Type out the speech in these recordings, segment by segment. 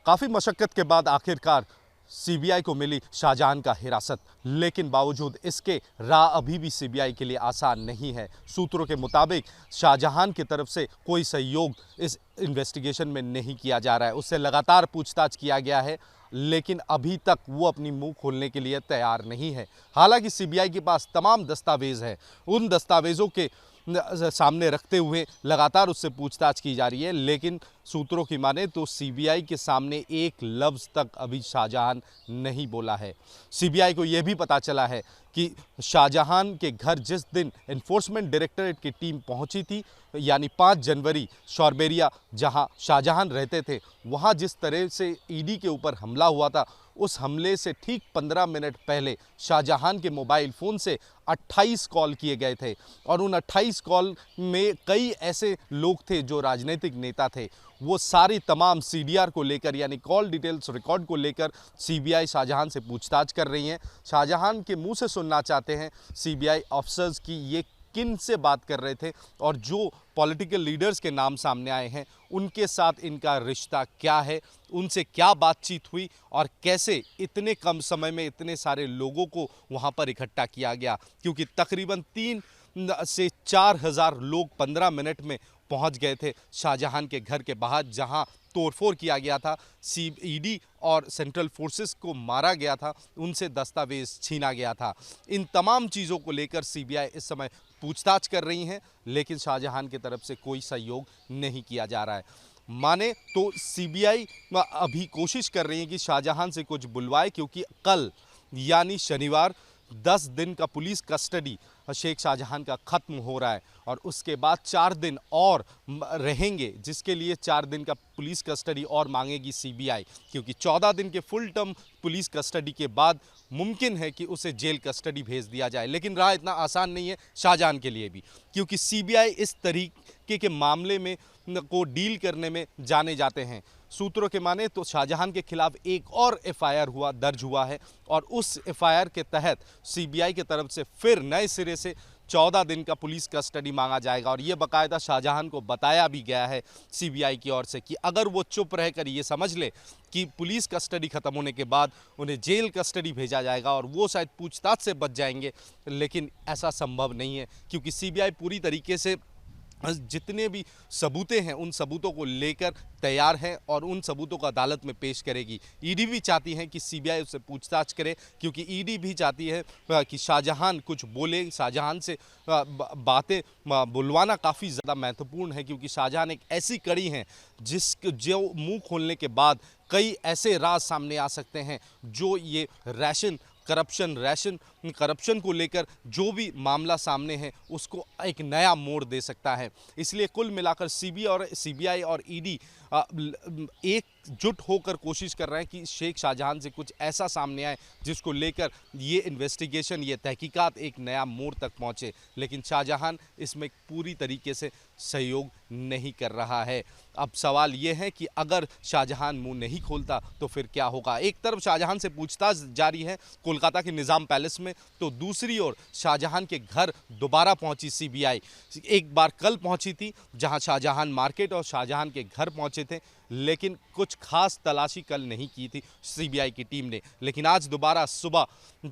काफ़ी मशक्क़त के बाद आखिरकार सीबीआई को मिली शाहजहां का हिरासत, लेकिन बावजूद इसके राह अभी भी सीबीआई के लिए आसान नहीं है। सूत्रों के मुताबिक शाहजहां की तरफ से कोई सहयोग इस इन्वेस्टिगेशन में नहीं किया जा रहा है। उससे लगातार पूछताछ किया गया है, लेकिन अभी तक वो अपनी मुंह खोलने के लिए तैयार नहीं है। हालांकि सीबीआई के पास तमाम दस्तावेज हैं, उन दस्तावेजों के सामने रखते हुए लगातार उससे पूछताछ की जा रही है, लेकिन सूत्रों की माने तो सीबीआई के सामने एक लफ्ज़ तक अभी शाहजहां नहीं बोला है। सीबीआई को यह भी पता चला है कि शाहजहां के घर जिस दिन एनफोर्समेंट डायरेक्टरेट की टीम पहुंची थी, यानी 5 जनवरी शॉर्बेरिया जहां शाहजहां रहते थे, वहां जिस तरह से ईडी के ऊपर हमला हुआ था, उस हमले से ठीक 15 मिनट पहले शाहजहां के मोबाइल फ़ोन से 28 कॉल किए गए थे और उन 28 कॉल में कई ऐसे लोग थे जो राजनीतिक नेता थे। वो सारी तमाम सीडीआर को लेकर, यानी कॉल डिटेल्स रिकॉर्ड को लेकर सीबीआई शाहजहां से पूछताछ कर रही है। शाहजहां के मुंह से सुनना चाहते हैं सीबीआई ऑफिसर्स की ये किन से बात कर रहे थे और जो पॉलिटिकल लीडर्स के नाम सामने आए हैं उनके साथ इनका रिश्ता क्या है, उनसे क्या बातचीत हुई और कैसे इतने कम समय में इतने सारे लोगों को वहां पर इकट्ठा किया गया, क्योंकि तकरीबन 3 से 4 हज़ार लोग 15 मिनट में पहुंच गए थे शाहजहां के घर के बाहर, जहां तोड़फोड़ किया गया था, ईडी और सेंट्रल फोर्सेस को मारा गया था, उनसे दस्तावेज छीना गया था। इन तमाम चीज़ों को लेकर सीबीआई इस समय पूछताछ कर रही हैं, लेकिन शाहजहां की तरफ से कोई सहयोग नहीं किया जा रहा है। माने तो सीबीआई अभी कोशिश कर रही है कि शाहजहां से कुछ बुलवाए, क्योंकि कल यानी शनिवार 10 दिन का पुलिस कस्टडी शेख शाहजहां का ख़त्म हो रहा है और उसके बाद 4 दिन और रहेंगे, जिसके लिए 4 दिन का पुलिस कस्टडी और मांगेगी सीबीआई, क्योंकि 14 दिन के फुल टर्म पुलिस कस्टडी के बाद मुमकिन है कि उसे जेल कस्टडी भेज दिया जाए। लेकिन राह इतना आसान नहीं है शाहजहां के लिए भी, क्योंकि सीबीआई इस तरीके के मामले में को डील करने में जाने जाते हैं। सूत्रों के माने तो शाहजहां के खिलाफ एक और एफआईआर दर्ज हुआ है और उस एफआईआर के तहत सीबीआई की तरफ से फिर नए सिरे से 14 दिन का पुलिस कस्टडी मांगा जाएगा। और ये बाकायदा शाहजहां को बताया भी गया है सीबीआई की ओर से कि अगर वो चुप रहकर ये समझ ले कि पुलिस कस्टडी खत्म होने के बाद उन्हें जेल कस्टडी भेजा जाएगा और वो शायद पूछताछ से बच जाएंगे, लेकिन ऐसा संभव नहीं है, क्योंकि सीबीआई पूरी तरीके से जितने भी सबूतें हैं उन सबूतों को लेकर तैयार है और उन सबूतों को अदालत में पेश करेगी। ईडी भी चाहती है कि सीबीआई उससे पूछताछ करे, क्योंकि ईडी भी चाहती है कि शाहजहां कुछ बोले। शाहजहां से बातें बुलवाना काफ़ी ज़्यादा महत्वपूर्ण है, क्योंकि शाहजहां एक ऐसी कड़ी हैं जो मुंह खोलने के बाद कई ऐसे राज सामने आ सकते हैं जो ये करप्शन को लेकर जो भी मामला सामने है उसको एक नया मोड़ दे सकता है। इसलिए कुल मिलाकर सीबीआई और ईडी एकजुट होकर कोशिश कर रहे हैं कि शेख शाहजहां से कुछ ऐसा सामने आए जिसको लेकर ये इन्वेस्टिगेशन, ये तहकीकात एक नया मोड़ तक पहुंचे। लेकिन शाहजहां इसमें पूरी तरीके से सहयोग नहीं कर रहा है। अब सवाल ये है कि अगर शाहजहां मुंह नहीं खोलता तो फिर क्या होगा। एक तरफ शाहजहां से पूछताछ जारी है कोलकाता के निज़ाम पैलेस में, तो दूसरी ओर शाहजहां के घर दोबारा पहुंची सीबीआई। एक बार कल पहुंची थी, जहां शाहजहां मार्केट और शाहजहां के घर पहुंचे थे, लेकिन कुछ खास तलाशी कल नहीं की थी सीबीआई की टीम ने। लेकिन आज दोबारा सुबह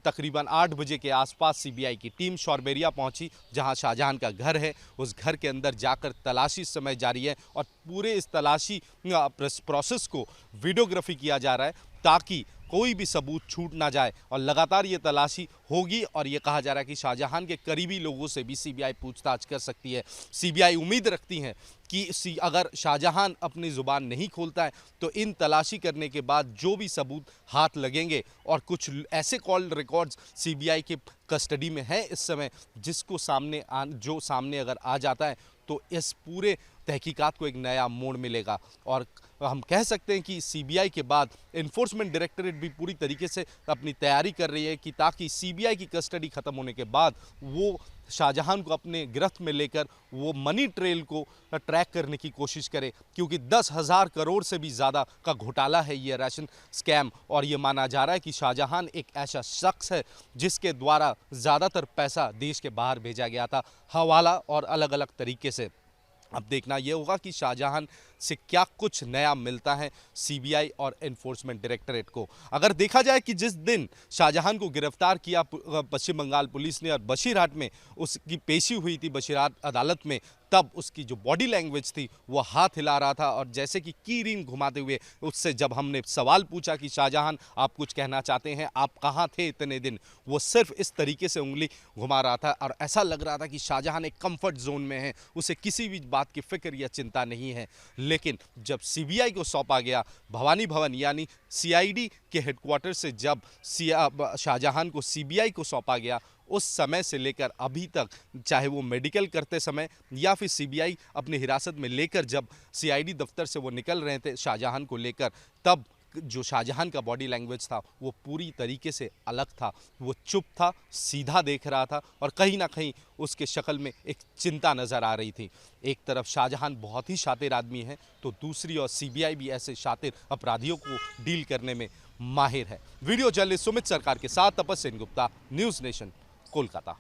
तकरीबन 8 बजे के आसपास सीबीआई की टीम शॉर्बेरिया पहुंची, जहां शाहजहां का घर है। उस घर के अंदर जाकर तलाशी इस समय जारी है और पूरे इस तलाशी प्रोसेस को वीडियोग्राफी किया जा रहा है ताकि कोई भी सबूत छूट ना जाए। और लगातार ये तलाशी होगी और ये कहा जा रहा है कि शाहजहां के करीबी लोगों से भी सीबीआई पूछताछ कर सकती है। सीबीआई उम्मीद रखती है कि अगर शाहजहां अपनी ज़ुबान नहीं खोलता है तो इन तलाशी करने के बाद जो भी सबूत हाथ लगेंगे और कुछ ऐसे कॉल रिकॉर्ड्स सीबीआई के कस्टडी में है इस समय, जिसको सामने अगर आ जाता है तो इस पूरे तहकीकात को एक नया मोड़ मिलेगा। और हम कह सकते हैं कि सीबीआई के बाद एनफोर्समेंट डायरेक्टरेट भी पूरी तरीके से अपनी तैयारी कर रही है कि ताकि सीबीआई की कस्टडी खत्म होने के बाद वो शाहजहां को अपने गिरफ्त में लेकर वो मनी ट्रेल को ट्रैक करने की कोशिश करे, क्योंकि 10,000 करोड़ से भी ज़्यादा का घोटाला है ये राशन स्कैम। और ये माना जा रहा है कि शाहजहां एक ऐसा शख्स है जिसके द्वारा ज़्यादातर पैसा देश के बाहर भेजा गया था, हवाला और अलग अलग तरीके से। अब देखना ये होगा कि शाहजहां से क्या कुछ नया मिलता है सीबीआई और एनफोर्समेंट डायरेक्टरेट को। अगर देखा जाए कि जिस दिन शाहजहां को गिरफ्तार किया पश्चिम बंगाल पुलिस ने और बशीरहाट में उसकी पेशी हुई थी बशीरहाट अदालत में, तब उसकी जो बॉडी लैंग्वेज थी वो हाथ हिला रहा था और जैसे कि कीरिंग घुमाते हुए उससे जब हमने सवाल पूछा कि शाहजहां आप कुछ कहना चाहते हैं, आप कहाँ थे इतने दिन, वो सिर्फ इस तरीके से उंगली घुमा रहा था और ऐसा लग रहा था कि शाहजहां एक कंफर्ट जोन में है, उसे किसी भी बात की फिक्र या चिंता नहीं है। लेकिन जब सीबीआई को सौंपा गया भवानी भवन यानी सीआईडी के हेडक्वार्टर से जब शाहजहां को सीबीआई को सौंपा गया, उस समय से लेकर अभी तक चाहे वो मेडिकल करते समय या फिर सीबीआई अपनी हिरासत में लेकर जब सीआईडी दफ्तर से वो निकल रहे थे शाहजहां को लेकर, तब जो शाहजहां का बॉडी लैंग्वेज था वो पूरी तरीके से अलग था। वो चुप था, सीधा देख रहा था और कहीं ना कहीं उसके शक्ल में एक चिंता नज़र आ रही थी। एक तरफ शाहजहां बहुत ही शातिर आदमी है तो दूसरी ओर सीबीआई भी ऐसे शातिर अपराधियों को डील करने में माहिर है। वीडियो जर्नलिस्ट सुमित सरकार के साथ तपस्या सेन गुप्ता, न्यूज़ नेशन, कोलकाता।